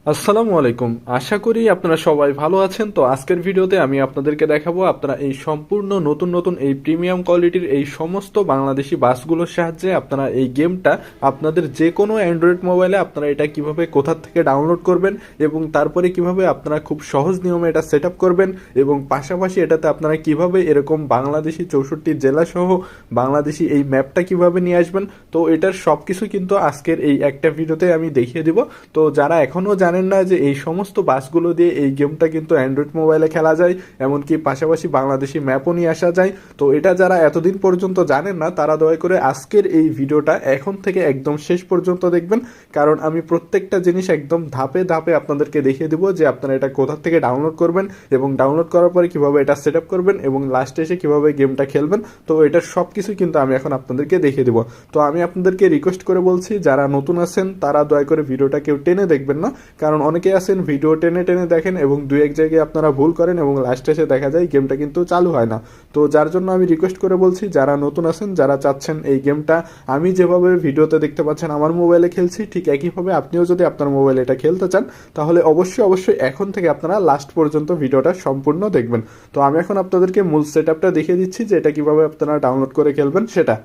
আসসালামু আলাইকুম। আশা করি আপনারা সবাই ভালো আছেন। তো আজকের ভিডিওতে আমি আপনাদেরকে দেখাবো আপনারা এই সম্পূর্ণ নতুন নতুন এই প্রিমিয়াম কোয়ালিটির এই সমস্ত বাংলাদেশি বাসগুলোর সাহায্যে আপনারা এই গেমটা আপনাদের যে কোনো অ্যান্ড্রয়েড মোবাইলে আপনারা এটা কিভাবে কোথা থেকে ডাউনলোড করবেন এবং তারপরে কিভাবে আপনারা খুব সহজ নিয়মে এটা সেট আপ করবেন এবং পাশাপাশি এটাতে আপনারা কিভাবে এরকম বাংলাদেশি 64 জেলা সহ বাংলাদেশি এই ম্যাপটা কিভাবে নিয়ে আসবেন। তো এটার সব কিছু কিন্তু আজকের এই একটা ভিডিওতে আমি দেখিয়ে দিব। তো যারা এখনও জানেন না যে এই সমস্ত বাসগুলো দিয়ে এই গেমটা কিন্তু অ্যান্ড্রয়েড মোবাইলে খেলা যায়, এমনকি পাশাপাশি বাংলাদেশি ম্যাপও নিয়ে আসা যায়। তো এটা যারা এতদিন পর্যন্ত জানেন না তারা দয়া করে আজকের এই ভিডিওটা এখন থেকে একদম শেষ পর্যন্ত দেখবেন, কারণ আমি প্রত্যেকটা জিনিস একদম ধাপে ধাপে আপনাদেরকে দেখিয়ে দিব যে আপনারা এটা কোথা থেকে ডাউনলোড করবেন এবং ডাউনলোড করার পরে কিভাবে এটা সেট আপ করবেন এবং লাস্টে এসে কিভাবে গেমটা খেলবেন। তো এটার সব কিছু কিন্তু আমি এখন আপনাদেরকে দেখিয়ে দিব। তো আমি আপনাদেরকে রিকোয়েস্ট করে বলছি, যারা নতুন আছেন তারা দয়া করে ভিডিওটা কেউ টেনে দেখবেন না, কারণ অনেকে আছেন ভিডিও টেনে টেনে দেখেন এবং দু এক জায়গায় আপনারা ভুল করেন এবং লাস্টে এসে দেখা যায় গেমটা কিন্তু চালু হয় না। তো যার জন্য আমি রিকোয়েস্ট করে বলছি, যারা নতুন আছেন, যারা চাচ্ছেন এই গেমটা আমি যেভাবে ভিডিওতে দেখতে পাচ্ছেন আমার মোবাইলে খেলছি ঠিক একইভাবে আপনিও যদি আপনার মোবাইলে এটা খেলতে চান তাহলে অবশ্যই অবশ্যই এখন থেকে আপনারা লাস্ট পর্যন্ত ভিডিওটা সম্পূর্ণ দেখবেন। তো আমি এখন আপনাদেরকে মূল সেট আপটা দেখিয়ে দিচ্ছি যে এটা কিভাবে আপনারা ডাউনলোড করে খেলবেন সেটা।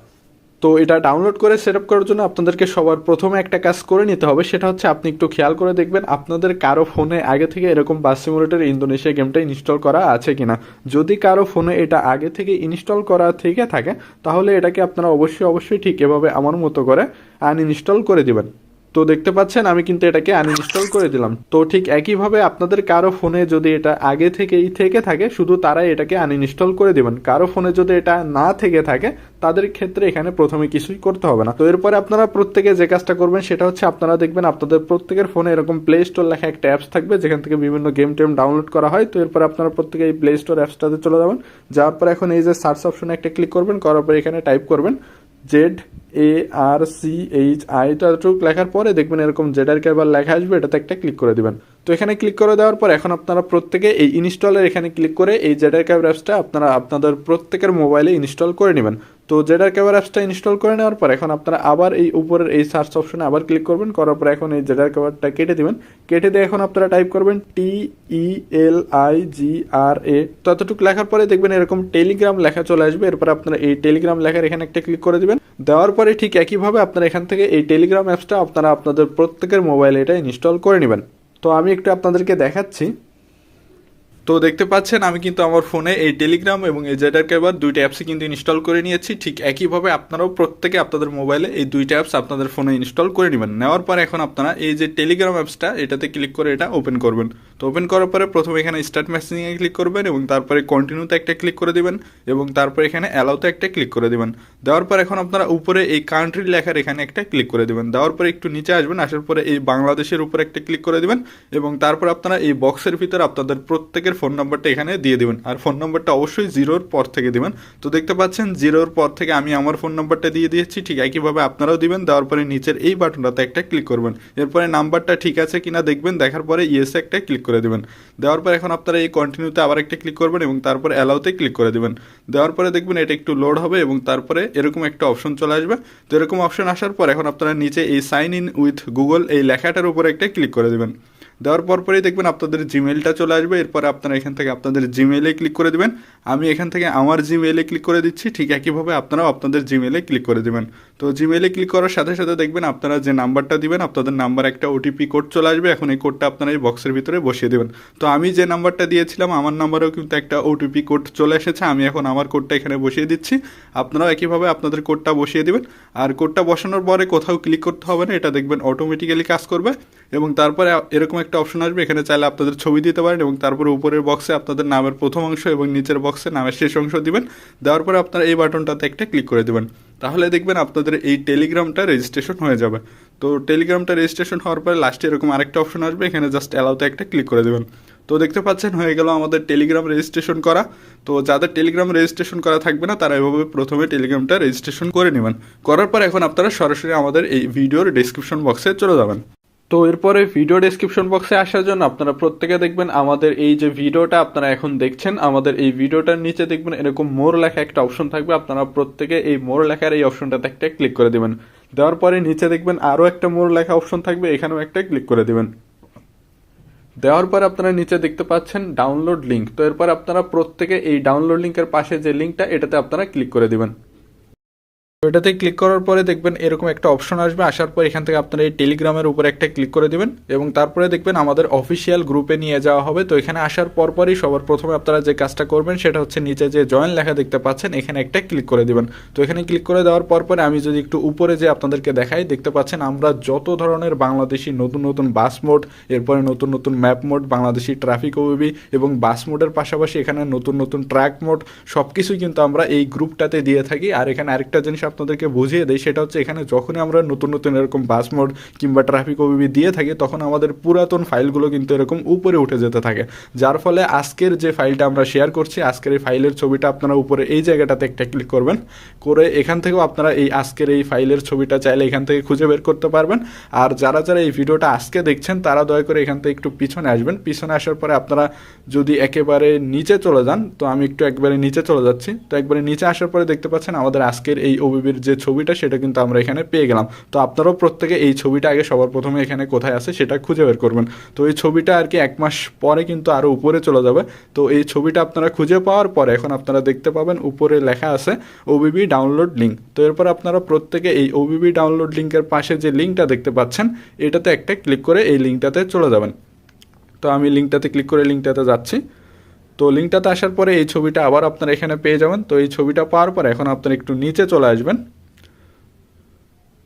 তো এটা ডাউনলোড করে সেট আপ করার জন্য আপনাদেরকে সবার প্রথমে একটা কাজ করে নিতে হবে, সেটা হচ্ছে আপনি একটু খেয়াল করে দেখবেন আপনাদের কারো ফোনে আগে থেকে এরকম বাস সিমুলেটর ইন্দোনেশিয়া গেমটা ইনস্টল করা আছে কিনা। যদি কারো ফোনে এটা আগে থেকে ইনস্টল করা থেকে থাকে তাহলে এটাকে আপনারা অবশ্যই অবশ্যই ঠিক এভাবে আমার মতো করে আনইনস্টল করে দিবেন। তো দেখতে পাচ্ছেন আমি কিন্তু এটাকে আনইনস্টল করে দিলাম। তো ঠিক একইভাবে আপনাদের কারো ফোনে যদি এটা আগে থেকেই থেকে থাকে শুধু তারাই এটাকে আনইনস্টল করে দিবেন। কারো ফোনে যদি এটা না থেকে থাকে তাদের ক্ষেত্রে এখানে প্রথমে কিছুই করতে হবে না। তো এরপরে আপনারা প্রত্যেকে যে কাজটা করবেন সেটা হচ্ছে আপনারা দেখবেন আপনাদের প্রত্যেকের ফোনে এরকম প্লে স্টোর লেখা একটা অ্যাপস থাকবে যেখান থেকে বিভিন্ন গেম টেম ডাউনলোড করা হয়। তো এরপর আপনারা প্রত্যেকে এই প্লে স্টোর অ্যাপসটাতে চলে যাবেন। যাওয়ার পর এখন এই যে সার্চ অপশনে একটা ক্লিক করবেন, করার পর এখানে টাইপ করবেন ZARCHI। তো এতটুকু লেখার পরে দেখবেন এরকম জেডার লেখা আসবে, এটাতে একটা ক্লিক করে দিবেন। তো এখানে ক্লিক করে দেওয়ার পর এখন আপনারা প্রত্যেকে এই ইনস্টলের এখানে ক্লিক করে এই জেডার অ্যাপসটা আপনারা আপনাদের প্রত্যেকের মোবাইলে ইনস্টল করে নেবেন। তো জেডার অ্যাপসটা ইনস্টল করে নেওয়ার পর এখন আপনারা আবার এই উপরের এই সার্চ অপশনে আবার ক্লিক করবেন, করার পর এখন এই জেডার ক্যাভারটা কেটে দিবেন। কেটে দিয়ে এখন আপনারা টাইপ করবেন TELIGRA। তো এতটুকু লেখার পরে দেখবেন এরকম টেলিগ্রাম লেখা চলে আসবে। এরপর আপনারা এই টেলিগ্রাম লেখার এখানে একটা ক্লিক করে দিবেন। দেওয়ার পরে ঠিক একইভাবে আপনারা এখান থেকে এই টেলিগ্রাম অ্যাপসটা আপনারা আপনাদের প্রত্যেকের মোবাইলে এটা ইনস্টল করে নেবেন। তো আমি একটু আপনাদেরকে দেখাচ্ছি। তো দেখতে পাচ্ছেন আমি কিন্তু আমার ফোনে এই টেলিগ্রাম এবং এই জেডার ক্যাবার দুইটা অ্যাপসই কিন্তু ইনস্টল করে নিয়েছি। ঠিক একইভাবে আপনারাও প্রত্যেকে আপনাদের মোবাইলে এই দুইটা অ্যাপস আপনাদের ফোনে ইনস্টল করে নেবেন। নেওয়ার পর এখন আপনারা এই যে টেলিগ্রাম অ্যাপসটা এটাতে ক্লিক করে এটা ওপেন করবেন। তো ওপেন করার পরে প্রথমে এখানে স্টার্ট মেসেজিংয়ে ক্লিক করবেন এবং তারপরে কন্টিনিউতে একটা ক্লিক করে দিবেন এবং তারপরে এখানে অ্যালাউতে একটা ক্লিক করে দিবেন। দেওয়ার পর এখন আপনারা উপরে এই কান্ট্রি লেখার এখানে একটা ক্লিক করে দিবেন। দেওয়ার পরে একটু নিচে আসবেন, আসার পরে এই বাংলাদেশের উপরে একটা ক্লিক করে দিবেন এবং তারপর আপনারা এই বক্সের ভিতরে আপনাদের প্রত্যেকের ফোন নাম্বারটা এখানে দিয়ে দিবেন। আর ফোন নাম্বারটা অবশ্যই জিরোর পর থেকে দিবেন। তো দেখতে পাচ্ছেন জিরোর পর থেকে আমি আমার ফোন নাম্বারটা দিয়ে দিয়েছি, ঠিক একইভাবে আপনারাও দিবেন। দেওয়ার পরে নিচের এই বাটনটাতে একটা ক্লিক করবেন। এরপরে নাম্বারটা ঠিক আছে কিনা দেখবেন, দেখার পরে ইয়েসে একটা ক্লিক করে দিবেন। দেওয়ার পর এখন আপনারা এই কন্টিনিউতে আবার একটা ক্লিক করবেন এবং তারপরে অ্যালাউতে ক্লিক করে দিবেন। দেওয়ার পরে দেখবেন এটা একটু লোড হবে এবং তারপরে এরকম একটা অপশন চলে আসবে। তো এরকম অপশন আসার পর এখন আপনারা নিচে এই সাইন ইন উইথ গুগল এই লেখাটার উপরে একটা ক্লিক করে দেবেন। দেওয়ার পরপরই দেখবেন আপনাদের জিমেইলটা চলে আসবে। এরপরে আপনারা এখান থেকে আপনাদের জিমেইলে ক্লিক করে দেবেন। আমি এখান থেকে আমার জিমেইলে ক্লিক করে দিচ্ছি, ঠিক একইভাবে আপনারাও আপনাদের জিমেইলে ক্লিক করে দেবেন। তো জিমেইলে ক্লিক করার সাথে সাথে দেখবেন আপনারা যে নাম্বারটা দিবেন আপনাদের নাম্বার একটা ওটিপি কোড চলে আসবে। এখন এই কোডটা আপনারা এই বক্সের ভিতরে বসিয়ে দেবেন। তো আমি যে নাম্বারটা দিয়েছিলাম আমার নাম্বারেও কিন্তু একটা ওটিপি কোড চলে এসেছে, আমি এখন আমার কোডটা এখানে বসিয়ে দিচ্ছি। আপনারাও একইভাবে আপনাদের কোডটা বসিয়ে দেবেন। আর কোডটা বসানোর পরে কোথাও ক্লিক করতে হবে না, এটা দেখবেন অটোমেটিক্যালি কাজ করবে। এবং তারপরে এরকম একটা অপশন আসবে, এখানে চাইলে আপনাদের ছবি দিতে পারেন এবং তারপরে উপরের বক্সে আপনাদের নামের প্রথম অংশ এবং নিচের বক্সে নামের শেষ অংশ দিবেন। দেওয়ার পরে আপনারা এই বাটনটাতে একটা ক্লিক করে দেবেন। তাহলে দেখবেন আপনাদের এই টেলিগ্রামটা রেজিস্ট্রেশন হয়ে যাবে। তো টেলিগ্রামটা রেজিস্ট্রেশন হওয়ার পরে লাস্টে এরকম আরেকটা অপশন আসবে, এখানে জাস্ট অ্যালাউতে একটা ক্লিক করে দেবেন। তো দেখতে পাচ্ছেন হয়ে গেল আমাদের টেলিগ্রাম রেজিস্ট্রেশন করা। তো যাদের টেলিগ্রাম রেজিস্ট্রেশন করা থাকবে না তারা এভাবে প্রথমে টেলিগ্রামটা রেজিস্ট্রেশন করে নেবেন। করার পর এখন আপনারা সরাসরি আমাদের এই ভিডিওর ডেসক্রিপশন বক্সে চলে যাবেন। তো এরপরে ভিডিও ডেসক্রিপশন বক্সে আসার জন্য আপনারা প্রত্যেকে দেখবেন আমাদের এই যে ভিডিওটা আপনারা এখন দেখছেন, আমাদের এই ভিডিওটার নিচে দেখবেন এরকম মোর লেখা একটা অপশন থাকবে। আপনারা প্রত্যেকে এই মোর লেখার এই অপশনটাতে একটা ক্লিক করে দেবেন। দেওয়ার পরে নিচে দেখবেন আরও একটা মোর লেখা অপশন থাকবে, এখানেও একটা ক্লিক করে দেবেন। দেওয়ার পর আপনারা নিচে দেখতে পাচ্ছেন ডাউনলোড লিঙ্ক। তো এরপর আপনারা প্রত্যেকে এই ডাউনলোড লিঙ্কের পাশে যে লিঙ্কটা এটাতে আপনারা ক্লিক করে দিবেন। তো এটাতে ক্লিক করার পরে দেখবেন এরকম একটা অপশন আসবে, আসার পর এখান থেকে আপনারা এই টেলিগ্রামের উপরে একটা ক্লিক করে দিবেন এবং তারপরে দেখবেন আমাদের অফিসিয়াল গ্রুপে নিয়ে যাওয়া হবে। তো এখানে আসার পরই সবার প্রথমে আপনারা যে কাজটা করবেন সেটা হচ্ছে নিচে যে জয়েন লেখা দেখতে পাচ্ছেন এখানে একটা ক্লিক করে দিবেন। তো এখানে ক্লিক করে দেওয়ার পরে আমি যদি একটু উপরে যে আপনাদেরকে দেখাই, দেখতে পাচ্ছেন আমরা যত ধরনের বাংলাদেশি নতুন নতুন বাস মোড, এরপরে নতুন নতুন map mode, Bangladeshi traffic OBB এবং বাস মোডের পাশাপাশি এখানে নতুন নতুন ট্র্যাক মোড সবকিছুই কিন্তু আমরা এই গ্রুপটাতে দিয়ে থাকি। আর এখানে আরেকটা জিনিস আপনাদেরকে বুঝিয়ে দেই, সেটা হচ্ছে এখানে যখনই আমরা নতুন নতুন এরকম বাস মোড কিংবা ট্রাফিক ওবিবি দিয়ে থাকি তখন আমাদের পুরাতন ফাইলগুলো কিন্তু এরকম উপরে উঠে যেতে থাকে, যার ফলে আজকের যে ফাইলটা আমরা শেয়ার করছি আজকের এই ফাইলের ছবিটা আপনারা উপরে এই জায়গাটাতে একটা ক্লিক করবেন, করে এখান থেকেও আপনারা এই আজকের এই ফাইলের ছবিটা চাইলে এখান থেকে খুঁজে বের করতে পারবেন। আর যারা যারা এই ভিডিওটা আজকে দেখছেন তারা দয়া করে এখান থেকে একটু পিছনে আসবেন। পিছনে আসার পরে আপনারা যদি একেবারে নিচে চলে যান, তো আমি একটু একবারে নিচে চলে যাচ্ছি। তো একবারে নিচে আসার পরে দেখতে পাচ্ছেন আমাদের আজকের এই ওবিবির যে ছবিটা সেটা কিন্তু আমরা এখানে পেয়ে গেলাম। তো আপনারাও প্রত্যেকে এই ছবিটা আগে সবার প্রথমে এখানে কোথায় আছে সেটা খুঁজে বের করবেন। তো এই ছবিটা আর কি 1 মাস পরে কিন্তু আরও উপরে চলে যাবে। তো এই ছবিটা আপনারা খুঁজে পাওয়ার পরে এখন আপনারা দেখতে পাবেন উপরে লেখা আছে ওবিবি ডাউনলোড লিঙ্ক। তো এরপর আপনারা প্রত্যেকে এই ওবিবি ডাউনলোড লিঙ্কের পাশে যে লিঙ্কটা দেখতে পাচ্ছেন এটাতে একটা ক্লিক করে এই লিঙ্কটাতে চলে যাবেন। তো আমি লিঙ্কটাতে ক্লিক করে লিঙ্কটাতে যাচ্ছি। তো লিঙ্কটাতে আসার পরে এই ছবিটা আবার আপনারা এখানে পেয়ে যাবেন। তো এই ছবিটা পাওয়ার পর এখন আপনারা একটু নিচে চলে আসবেন।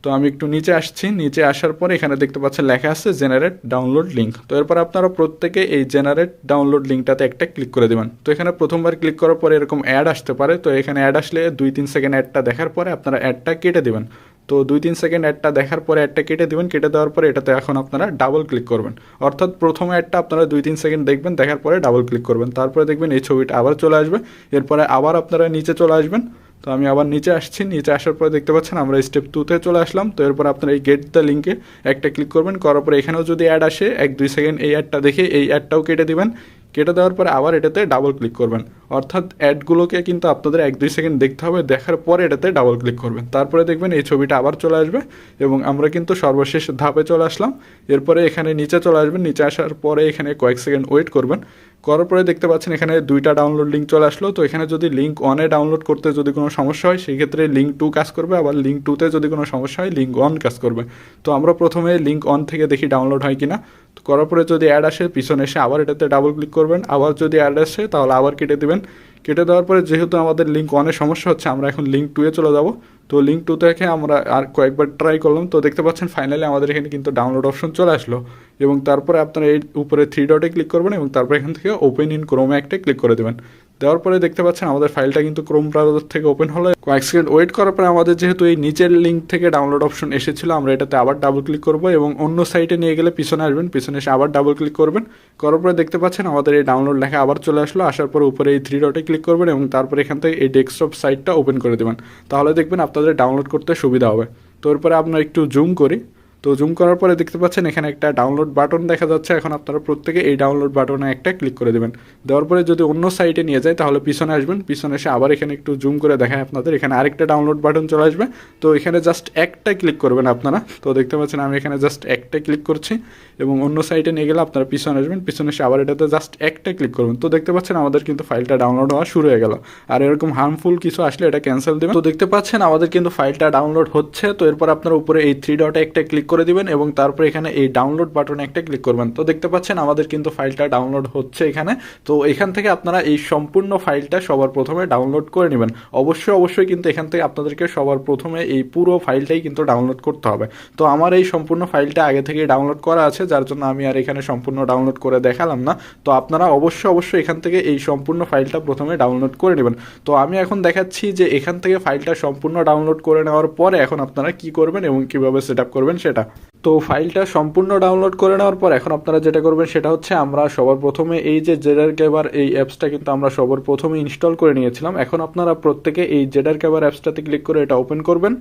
তো আমি একটু নিচে আসছি, নিচে আসার পরে এখানে দেখতে পাচ্ছেন লেখা আছে জেনারেট ডাউনলোড লিঙ্ক। তো এরপর আপনারা প্রত্যেকে এই জেনারেট ডাউনলোড লিঙ্কটাতে একটা ক্লিক করে দেবেন। তো এখানে প্রথমবার ক্লিক করার পরে এরকম অ্যাড আসতে পারে। তো এখানে অ্যাড আসলে 2-3 সেকেন্ড অ্যাডটা দেখার পরে আপনারা অ্যাডটা কেটে দেবেন। তো 2-3 সেকেন্ড অ্যাডটা দেখার পরে অ্যাডটা কেটে দেবেন। কেটে দেওয়ার পরে এটাতে এখন আপনারা ডাবল ক্লিক করবেন, অর্থাৎ প্রথম অ্যাডটা আপনারা 2-3 সেকেন্ড দেখবেন, দেখার পরে ডাবল ক্লিক করবেন, তারপরে দেখবেন এই ছবিটা আবার চলে আসবে। এরপরে আবার আপনারা নিচে চলে আসবেন। তো আমি আবার নিচে আসছি, নিচে আসার পরে দেখতে পাচ্ছেন আমরা স্টেপ 2-তে চলে আসলাম। তো এরপর আপনারা এই গেট দ্য লিঙ্কে একটা ক্লিক করবেন, করার পরে এখানেও যদি অ্যাড আসে 1-2 সেকেন্ড এই অ্যাডটা দেখে এই অ্যাডটাও কেটে দিবেন। কেটে দেওয়ার পরে আবার এটাতে ডাবল ক্লিক করবেন, অর্থাৎ অ্যাডগুলোকে কিন্তু আপনাদের 1-2 সেকেন্ড দেখতে হবে, দেখার পরে এটাতে ডাবল ক্লিক করবেন, তারপরে দেখবেন এই ছবিটা আবার চলে আসবে এবং আমরা কিন্তু সর্বশেষ ধাপে চলে আসলাম। এরপরে এখানে নিচে চলে আসবেন, নিচে আসার পরে এখানে কয়েক সেকেন্ড ওয়েট করবেন, করার পরে দেখতে পাচ্ছেন এখানে 2টা ডাউনলোড লিঙ্ক চলে আসলো। তো এখানে যদি লিঙ্ক 1-এ ডাউনলোড করতে যদি কোনো সমস্যা হয় সেই ক্ষেত্রে লিঙ্ক 2 কাজ করবে, আবার লিঙ্ক 2-তে যদি কোনো সমস্যা হয় লিঙ্ক 1 কাজ করবে। তো আমরা প্রথমে লিঙ্ক 1 থেকে দেখি ডাউনলোড হয় কিনা। তো করার পরে যদি অ্যাড আসে পিছনে এসে আবার এটাতে ডাবল ক্লিক করবেন, আবার যদি অ্যাড আসে তাহলে আবার কেটে দেবেন। কেটে দেওয়ার পরে যেহেতু আমাদের লিঙ্ক 1-এ সমস্যা হচ্ছে আমরা এখন লিঙ্ক 2-এ চলে যাব। তো লিঙ্ক 2 থেকে আমরা আর কয়েকবার ট্রাই করলাম। তো দেখতে পাচ্ছেন ফাইনালি আমাদের এখানে কিন্তু ডাউনলোড অপশন চলে আসলো এবং তারপরে আপনারা এই উপরে 3 ডটে ক্লিক করবেন এবং তারপরে এখান থেকে ওপেন ইন ক্রোমে একটা ক্লিক করে দেবেন। দেওয়ার পরে দেখতে পাচ্ছেন আমাদের ফাইলটা কিন্তু ক্রোম ব্রাউজার থেকে ওপেন হলো। কয়েক সেকেন্ড ওয়েট করার পরে আমাদের যেহেতু এই নিচের লিঙ্ক থেকে ডাউনলোড অপশন এসেছিল আমরা এটাতে আবার ডাবল ক্লিক করব এবং অন্য সাইটে নিয়ে গেলে পিছনে আসবেন, পিছনে এসে আবার ডাবল ক্লিক করবেন। করার পরে দেখতে পাচ্ছেন আমাদের এই ডাউনলোড লেখা আবার চলে আসলো। আসার পরে উপরে এই 3 ডটে ক্লিক করবেন এবং তারপরে এখান থেকে এই ডেস্কটপ সাইটটা ওপেন করে দেবেন, তাহলে দেখবেন আপনাদের ডাউনলোড করতে সুবিধা হবে। তো এরপরে আপনারা একটু জুম করি। তো জুম করার পরে দেখতে পাচ্ছেন এখানে একটা ডাউনলোড বাটন দেখা যাচ্ছে। এখন আপনারা প্রত্যেকে এই ডাউনলোড বাটনে একটা ক্লিক করে দেবেন। দেওয়ার পরে যদি অন্য সাইটে নিয়ে যায় তাহলে পিছনে আসবেন, পিছনে এসে আবার এখানে একটু জুম করে দেখায় আপনাদের এখানে আরেকটা ডাউনলোড বাটন চলে আসবে। তো এখানে জাস্ট একটা ক্লিক করবেন আপনারা। তো দেখতে পাচ্ছেন আমি এখানে জাস্ট একটা ক্লিক করছি এবং অন্য সাইটে নিয়ে গেলে আপনারা পিছনে আসবেন, পিছনে এসে আবার এটাতে জাস্ট একটা ক্লিক করবেন। তো দেখতে পাচ্ছেন আমাদের কিন্তু ফাইলটা ডাউনলোড হওয়া শুরু হয়ে গেল। আর এরকম হার্মফুল কিছু আসলে এটা ক্যান্সেল দেবেন। তো দেখতে পাচ্ছেন আমাদের কিন্তু ফাইলটা ডাউনলোড হচ্ছে। তো এরপর আপনারা উপরে এই 3 ডটে একটা ক্লিক করে দিবেন এবং তারপরে এখানে এই ডাউনলোড বাটনে একটা ক্লিক করবেন। তো দেখতে পাচ্ছেন আমাদের কিন্তু ফাইলটা ডাউনলোড হচ্ছে এখানে। তো এখান থেকে আপনারা এই সম্পূর্ণ ফাইলটা সবার প্রথমে ডাউনলোড করে নেবেন। অবশ্যই কিন্তু এখান থেকে আপনাদেরকে সবার প্রথমে এই পুরো ফাইলটাই কিন্তু ডাউনলোড করতে হবে। তো আমার এই সম্পূর্ণ ফাইলটা আগে থেকে ডাউনলোড করা আছে, যার জন্য আমি আর এখানে সম্পূর্ণ ডাউনলোড করে দেখালাম না। তো আপনারা অবশ্যই এখান থেকে এই সম্পূর্ণ ফাইলটা প্রথমে ডাউনলোড করে নেবেন। তো আমি এখন দেখাচ্ছি যে এখান থেকে ফাইলটা সম্পূর্ণ ডাউনলোড করে নেওয়ার পরে এখন আপনারা কি করবেন এবং কিভাবে সেট আপ করবেন সেটা। তো ফাইলটা সম্পূর্ণ ডাউনলোড করে নেওয়ার পর এখন আপনারা যেটা করবেন সেটা হচ্ছে আমরা সবার প্রথমে এই যে জেডার ক্যাবার এই অ্যাপসটা কিন্তু আমরা সবার প্রথমে ইনস্টল করে নিয়েছিলাম। এখন আপনারা প্রত্যেকে এই জেডার ক্যাবার অ্যাপসটাতে ক্লিক করে এটা ওপেন করবেন।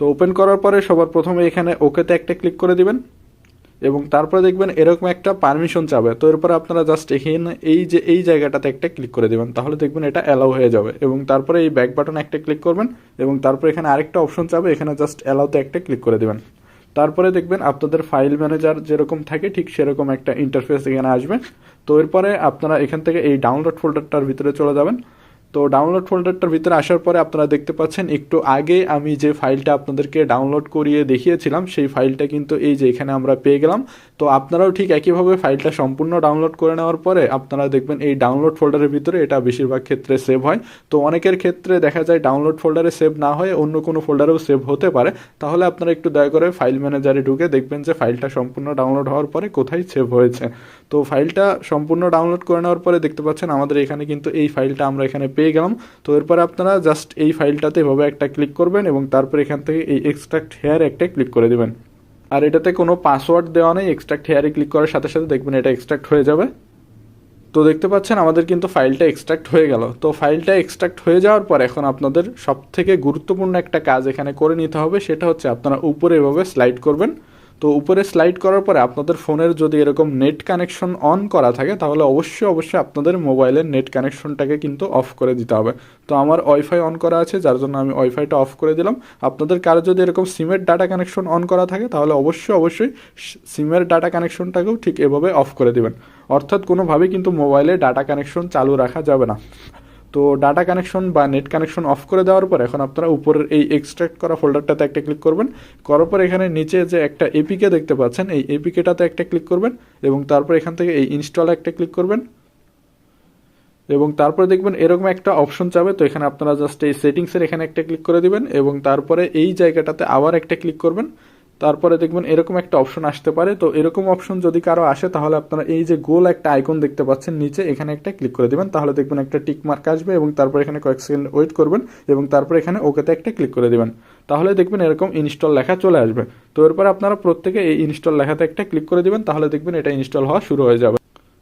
তো ওপেন করার পরে সবার প্রথমে এখানে ওকেতে একটা ক্লিক করে দিবেন এবং তারপরে দেখবেন এরকম একটা পারমিশন চাবে। তো এরপরে আপনারা জাস্ট এখানে এই জায়গাটাতে একটা ক্লিক করে দেবেন, তাহলে দেখবেন এটা অ্যালাউ হয়ে যাবে এবং তারপরে এই ব্যাক বাটনে একটা ক্লিক করবেন এবং তারপরে এখানে আরেকটা অপশন চাবে, এখানে জাস্ট অ্যালাউতে একটা ক্লিক করে দেবেন। তারপরে দেখবেন আপনাদের ফাইল ম্যানেজার যেরকম থাকে ঠিক সেরকম একটা ইন্টারফেস এখানে আসবে। তো এরপরে আপনারা এখান থেকে এই ডাউনলোড ফোল্ডারটার ভিতরে চলে যাবেন। তো ডাউনলোড ফোল্ডারটার ভিতরে আসার পরে আপনারা দেখতে পাচ্ছেন একটু আগে আমি যে ফাইলটা আপনাদেরকে ডাউনলোড করিয়ে দেখিয়েছিলাম সেই ফাইলটা কিন্তু এই যে এখানে আমরা পেয়ে গেলাম। তো আপনারাও ঠিক একইভাবে ফাইলটা সম্পূর্ণ ডাউনলোড করে নেওয়ার পরে আপনারা দেখবেন এই ডাউনলোড ফোল্ডারের ভিতরে এটা বেশিরভাগ ক্ষেত্রে সেভ হয়। তো অনেকের ক্ষেত্রে দেখা যায় ডাউনলোড ফোল্ডারে সেভ না হয়ে অন্য কোনো ফোল্ডারেও সেভ হতে পারে। তাহলে আপনারা একটু দয়া করে ফাইল ম্যানেজারে ঢুকে দেখবেন যে ফাইলটা সম্পূর্ণ ডাউনলোড হওয়ার পরে কোথায় সেভ হয়েছে। তো ফাইলটা সম্পূর্ণ ডাউনলোড করে নেওয়ার পরে দেখতে পাচ্ছেন আমাদের এখানে কিন্তু এই ফাইলটা আমরা এখানে পেয়ে গেলাম। তো এরপর আপনারা জাস্ট এই ফাইলটাতে এভাবে একটা ক্লিক করবেন এবং তারপর এখান থেকে এই এক্সট্রাক্ট হেয়ার একটা ক্লিক করে দেবেন। আর এটাতে কোনো পাসওয়ার্ড দেওয়া নেই, এক্সট্রাক্ট হেয়ারে ক্লিক করার সাথে সাথে দেখবেন এটা এক্সট্রাক্ট হয়ে যাবে। তো দেখতে পাচ্ছেন আমাদের কিন্তু ফাইলটা এক্সট্রাক্ট হয়ে গেল। তো ফাইলটা এক্সট্রাক্ট হয়ে যাওয়ার পর এখন আপনাদের সবথেকে গুরুত্বপূর্ণ একটা কাজ এখানে করে নিতে হবে, সেটা হচ্ছে আপনারা উপরে এভাবে স্লাইড করবেন। তো উপরে স্লাইড করার পরে আপনাদের ফোনের যদি এরকম নেট কানেকশন অন করা থাকে তাহলে অবশ্যই আপনাদের মোবাইলের নেট কানেকশনটাকে কিন্তু অফ করে দিতে হবে। তো আমার ওয়াইফাই অন করা আছে যার জন্য আমি ওয়াইফাইটা অফ করে দিলাম। আপনাদের কারো যদি এরকম সিমের ডাটা কানেকশন অন করা থাকে তাহলে অবশ্যই সিমের ডাটা কানেকশনটাকেও ঠিক এভাবে অফ করে দিবেন। অর্থাৎ কোনোভাবেই কিন্তু মোবাইলে ডাটা কানেকশন চালু রাখা যাবে না। তো ডাটা কানেকশন বা নেট কানেকশন অফ করে দেওয়ার পর এখন আপনারা উপরের এই এক্সট্রাক্ট করা ফোল্ডারটাতে একটা ক্লিক করবেন। করার পর এখানে নিচে যে একটা এপিকে দেখতে পাচ্ছেন এই এপিকেটাতে একটা ক্লিক করবেন এবং তারপর এখান থেকে এই ইনস্টলে একটা ক্লিক করবেন এবং তারপরে দেখবেন এরকম একটা অপশন চাবে। তো এখানে আপনারা জাস্ট এই সেটিংসের এখানে একটা ক্লিক করে দিবেন এবং তারপরে এই জায়গাটাতে আবার একটা ক্লিক করবেন। তারপরে দেখবেন এরকম একটা অপশন আসতে পারে। তো এরকম অপশন যদি কারো আসে তাহলে আপনারা এই যে গোল একটা আইকন দেখতে পাচ্ছেন নিচে এখানে একটা ক্লিক করে দিবেন। তাহলে দেখবেন একটা টিক মার্ক আসবে এবং তারপর এখানে কয়েক সেকেন্ড ওয়েট করবেন এবং তারপর এখানে ওকেতে একটা ক্লিক করে দিবেন। তাহলে দেখবেন এরকম ইনস্টল লেখা চলে আসবে। তো এরপর আপনারা প্রত্যেকে এই ইনস্টল লেখাতে একটা ক্লিক করে দিবেন। তাহলে দেখবেন এটা ইনস্টল হওয়া শুরু হয়ে যাবে।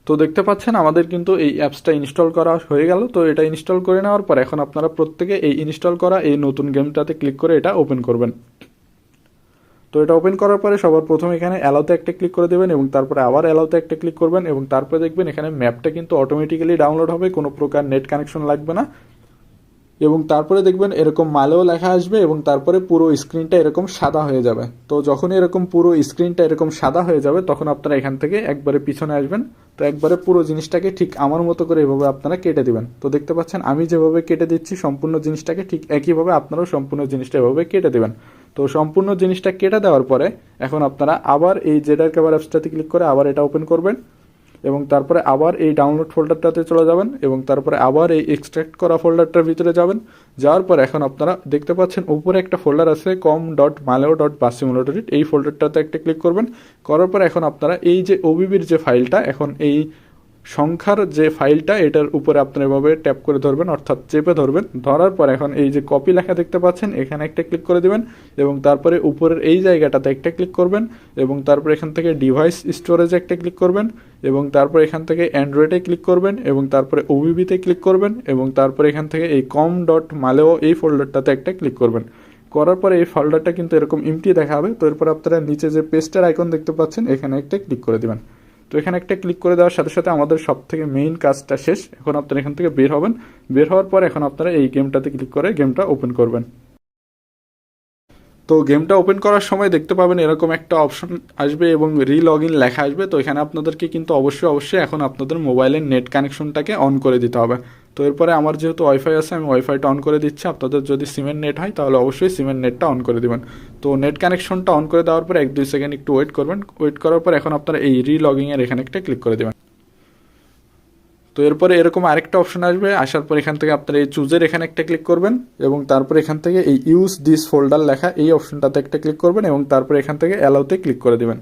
তো দেখতে পাচ্ছেন আমাদের কিন্তু এই অ্যাপসটা ইনস্টল করা হয়ে গেল। তো এটা ইনস্টল করে নেওয়ার পর এখন আপনারা প্রত্যেকে এই ইনস্টল করা এই নতুন গেমটাতে ক্লিক করে এটা ওপেন করবেন। তো এটা ওপেন করার পরে সবার প্রথমে এখানে অ্যালাউতে একটা ক্লিক করে দেবেন এবং তারপরে আবার অ্যালাউতে একটা ক্লিক করবেন এবং তারপরে দেখবেন এখানে ম্যাপটা কিন্তু অটোমেটিক্যালি ডাউনলোড হবে, কোনো প্রকার নেট কানেকশন লাগবে না। এবং তারপরে দেখবেন এরকম মালেও লেখা আসবে এবং তারপরে পুরো স্ক্রিনটা এরকম সাদা হয়ে যাবে। তো যখন এরকম পুরো স্ক্রিনটা এরকম সাদা হয়ে যাবে তখন আপনারা এখান থেকে একবারে পিছনে আসবেন। তো একবারে পুরো জিনিসটাকে ঠিক আমার মতো করে এভাবে আপনারা কেটে দিবেন। তো দেখতে পাচ্ছেন আমি যেভাবে কেটে দিচ্ছি সম্পূর্ণ জিনিসটাকে ঠিক একইভাবে আপনারাও সম্পূর্ণ জিনিসটা এভাবে কেটে দেবেন। তো সম্পূর্ণ জিনিসটা কেটে দেওয়ার পরে এখন আপনারা আবার এই জেডার কভার অ্যাপসটাতে ক্লিক করে আবার এটা ওপেন করবেন এবং তারপরে আবার এই ডাউনলোড ফোল্ডারটাতে চলে যাবেন এবং তারপরে আবার এই এক্সট্রাক্ট করা ফোল্ডারটার ভিতরে যাবেন। যাওয়ার পর এখন আপনারা দেখতে পাচ্ছেন উপরে একটা ফোল্ডার আছে com.maleo.basimulator, এই ফোল্ডারটাতে একটা ক্লিক করবেন। করার পর এখন আপনারা এই যে ওবিবির যে ফাইলটা এখন এই সংখ্যার যে ফাইলটা এটার উপরে আপনারা এভাবে ট্যাপ করে ধরবেন অর্থাৎ চেপে ধরবেন। ধরার পর এখন এই যে কপি লেখা দেখতে পাচ্ছেন এখানে একটা ক্লিক করে দিবেন এবং তারপরে উপরের এই জায়গাটাতে একটা ক্লিক করবেন এবং তারপর এখান থেকে ডিভাইস স্টোরেজে একটা ক্লিক করবেন এবং তারপর এখান থেকে অ্যান্ড্রয়েডে ক্লিক করবেন এবং তারপরে ওবিবিতে ক্লিক করবেন এবং তারপরে এখান থেকে এই com.maleo এই ফোল্ডারটাতে একটা ক্লিক করবেন। করার পরে এই ফোল্ডারটা কিন্তু এরকম এমটি দেখাবে। তো এরপর আপনারা নিচে যে পেস্টের আইকন দেখতে পাচ্ছেন এখানে একটা ক্লিক করে দিবেন। তো এখানে একটা ক্লিক করে দেওয়ার সাথে সাথে আমাদের সব থেকে মেইন কাজটা শেষ। এখন আপনারা এখান থেকে বের হবেন। বের হওয়ার পর এখন আপনারা এই গেমটাতে ক্লিক করে গেমটা ওপেন করবেন। তো গেমটা ওপেন করার সময় দেখতে পাবেন এরকম একটা অপশন আসবে এবং রি-লগ ইন লেখা আসবে। তো এখানে আপনাদেরকে কিন্তু অবশ্যই এখন আপনাদের মোবাইলের নেট কানেকশনটাকে অন করে দিতে হবে। তো এরপরে আমার যেহেতু ওয়াইফাই আছে আমি ওয়াইফাইটা অন করে দিচ্ছি। আপনাদের যদি সিমের নেট হয় তাহলে অবশ্যই সিমের নেটটা অন করে দিবেন। তো নেট কানেকশনটা অন করে দেওয়ার পর 1-2 সেকেন্ড একটু ওয়েট করবেন। ওয়েট করার পর এখন আপনারা এই রি-লগিংয়ের এখানে একটা ক্লিক করে দেবেন। তো এরপরে এরকম আরেকটা অপশন আসবে। আসার পর এখান থেকে আপনারা এই চুজের এখানে একটা ক্লিক করবেন এবং তারপর এখান থেকে এই ইউজ দিস ফোল্ডার লেখা এই অপশনটাতে একটা ক্লিক করবেন এবং তারপর এখান থেকে অ্যালাউতে ক্লিক করে দেবেন।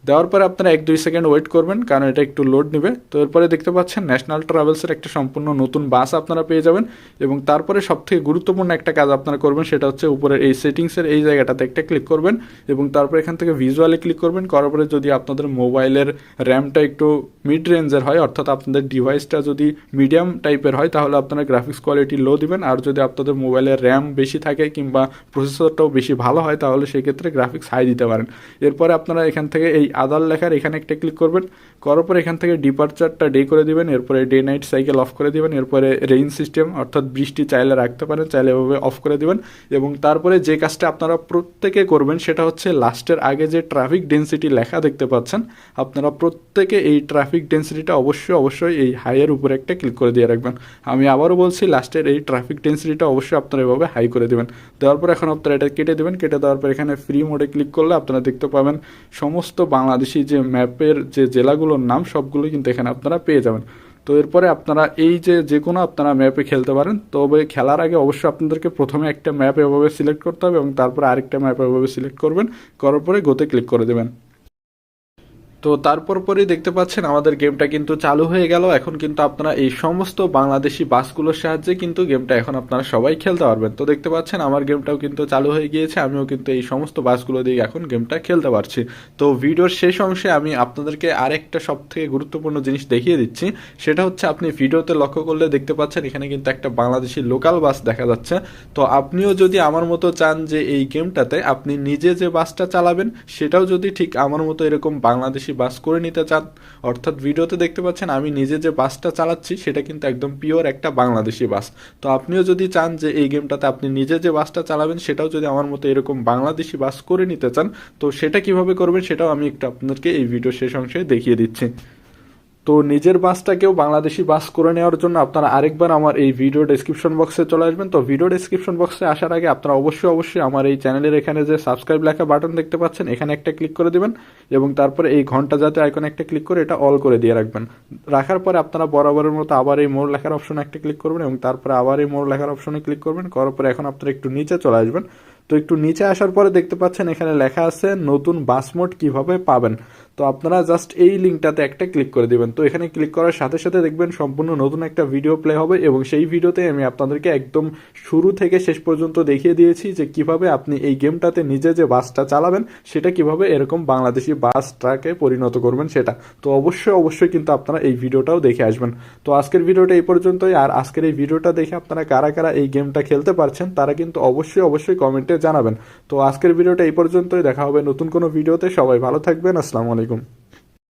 দেওয়ার পরে আপনারা 1-2 সেকেন্ড ওয়েট করবেন কারণ এটা একটু লোড নেবে। তো এরপরে দেখতে পাচ্ছেন ন্যাশনাল ট্রাভেলসের একটা সম্পূর্ণ নতুন বাস আপনারা পেয়ে যাবেন এবং তারপরে সবথেকে গুরুত্বপূর্ণ একটা কাজ আপনারা করবেন সেটা হচ্ছে উপরের এই সেটিংসের এই জায়গাটাতে একটা ক্লিক করবেন এবং তারপর এখান থেকে ভিজুয়ালে ক্লিক করবেন। করার পরে যদি আপনাদের মোবাইলের র্যামটা একটু মিড রেঞ্জের হয় অর্থাৎ আপনাদের ডিভাইসটা যদি মিডিয়াম টাইপের হয় তাহলে আপনারা গ্রাফিক্স কোয়ালিটি লো দিবেন। আর যদি আপনাদের মোবাইলের র্যাম বেশি থাকে কিংবা প্রসেসরটাও বেশি ভালো হয় তাহলে সেক্ষেত্রে গ্রাফিক্স হাই দিতে পারেন। এরপরে আপনারা এখান থেকে এই আদার লেখার এখানে একটা ক্লিক করবেন, করার পর এখান থেকে ডিপারচারটা ডে করে দিবেন, এরপরে ডে নাইট সাইকেল অফ করে দিবেন, এরপরে রেইন সিস্টেম অর্থাৎ বৃষ্টি চাইলে রাখতে পারেন, চাইলে এভাবে অফ করে দিবেন। এবং তারপরে যে কাজটা আপনারা প্রত্যেকে করবেন সেটা হচ্ছে লাস্টের আগে যে ট্রাফিক ডেন্সিটি লেখা দেখতে পাচ্ছেন, আপনারা প্রত্যেকে এই ট্রাফিক ডেন্সিটিটা অবশ্যই এই হাইয়ের উপরে একটা ক্লিক করে দিয়ে রাখবেন। আমি আবারও বলছি, লাস্টের এই ট্রাফিক ডেন্সিটিটা অবশ্যই আপনারা এভাবে হাই করে দেবেন। দেওয়ার পর এখন আপনারা এটা কেটে দেবেন, কেটে দেওয়ার পর এখানে ফ্রি মোডে ক্লিক করলে আপনারা দেখতে পাবেন সমস্ত বাংলাদেশি যে ম্যাপের যে জেলাগুলোর নাম সবগুলো কিন্তু এখানে আপনারা পেয়ে যাবেন। তো এরপরে আপনারা এই যে কোনো আপনারা ম্যাপে খেলতে পারেন, তবে খেলার আগে অবশ্যই আপনাদেরকে প্রথমে একটা ম্যাপ এভাবে সিলেক্ট করতে হবে এবং তারপরে আরেকটা ম্যাপ এভাবে সিলেক্ট করবেন, করার পরে গোতে ক্লিক করে দেবেন। তো তারপর পরেই দেখতে পাচ্ছেন আমাদের গেমটা কিন্তু চালু হয়ে গেল। এখন কিন্তু আপনারা এই সমস্ত বাংলাদেশি বাসগুলোর সাহায্যে কিন্তু গেমটা এখন আপনারা সবাই খেলতে পারবেন। তো দেখতে পাচ্ছেন আমার গেমটাও কিন্তু চালু হয়ে গিয়েছে, আমিও কিন্তু এই সমস্ত বাসগুলো দিয়ে এখন গেমটা খেলতে পারছি। তো ভিডিওর শেষ অংশে আমি আপনাদেরকে আরেকটা সব থেকে গুরুত্বপূর্ণ জিনিস দেখিয়ে দিচ্ছি, সেটা হচ্ছে আপনি ভিডিওতে লক্ষ্য করলে দেখতে পাচ্ছেন এখানে কিন্তু একটা বাংলাদেশি লোকাল বাস দেখা যাচ্ছে। তো আপনিও যদি আমার মতো চান যে এই গেমটাতে আপনি নিজে যে বাসটা চালাবেন সেটাও যদি ঠিক আমার মতো এরকম বাংলাদেশি বাস করে নিতে চান, অর্থাৎ ভিডিওতে দেখতে পাচ্ছেন আমি নিজে যে বাসটা চালাচ্ছি সেটা কিন্তু একদম পিওর একটা বাংলাদেশি বাস। তো আপনিও যদি চান যে এই গেমটাতে আপনি নিজে যে বাসটা চালাবেন সেটাও যদি আমার মতো এরকম বাংলাদেশি বাস করে নিতে চান, তো সেটা কিভাবে করবেন সেটাও আমি একটু আপনাদেরকে এই ভিডিও শেষ অংশে দেখিয়ে দিচ্ছি। তো নিজের বাসটাকেও বাংলাদেশি বাস করে নেওয়ার জন্য আপনারা আরেকবার আমার এই ভিডিও ডেসক্রিপশন বক্সে চলে আসবেন। তো ভিডিও ডেসক্রিপশন বক্সে আসার আগে আপনারা অবশ্যই আমার এই চ্যানেলের এখানে যে সাবস্ক্রাইব লেখা বাটন দেখতে পাচ্ছেন এখানে একটা ক্লিক করে দিবেন এবং তারপরে এই ঘন্টা জাতীয় আইকনে একটা ক্লিক করে এটা অল করে দিয়ে রাখবেন। রাখার পরে আপনারা বরাবরের মতো আবার এই মোর লেখার অপশনে একটা ক্লিক করবেন এবং তারপরে আবার এই মোর লেখার অপশনে ক্লিক করবেন, করার পরে এখন আপনারা একটু নিচে চলে আসবেন। তো একটু নিচে আসার পরে দেখতে পাচ্ছেন এখানে লেখা আছে নতুন বাস মোড কিভাবে পাবেন। তো আপনারা জাস্ট এই লিঙ্কটাতে একটা ক্লিক করে দিবেন। তো এখানে ক্লিক করার সাথে সাথে দেখবেন সম্পূর্ণ নতুন একটা ভিডিও প্লে হবে এবং সেই ভিডিওতে আমি আপনাদেরকে একদম শুরু থেকে শেষ পর্যন্ত দেখিয়ে দিয়েছি যে কিভাবে আপনি এই গেমটাতে নিজে যে বাসটা চালাবেন সেটা কিভাবে এরকম বাংলাদেশি বাস ট্রাকে পরিণত করবেন সেটা। তো অবশ্যই কিন্তু আপনারা এই ভিডিওটাও দেখে আসবেন। তো আজকের ভিডিওটা এই পর্যন্তই। আর আজকের এই ভিডিওটা দেখে আপনারা কারা কারা এই গেমটা খেলতে পারছেন তারা কিন্তু অবশ্যই কমেন্টে জানাবেন। তো আজকের ভিডিওটা এই পর্যন্তই, দেখা হবে নতুন কোনো ভিডিওতে। সবাই ভালো থাকবেন, আসসালামু আলাইকুম।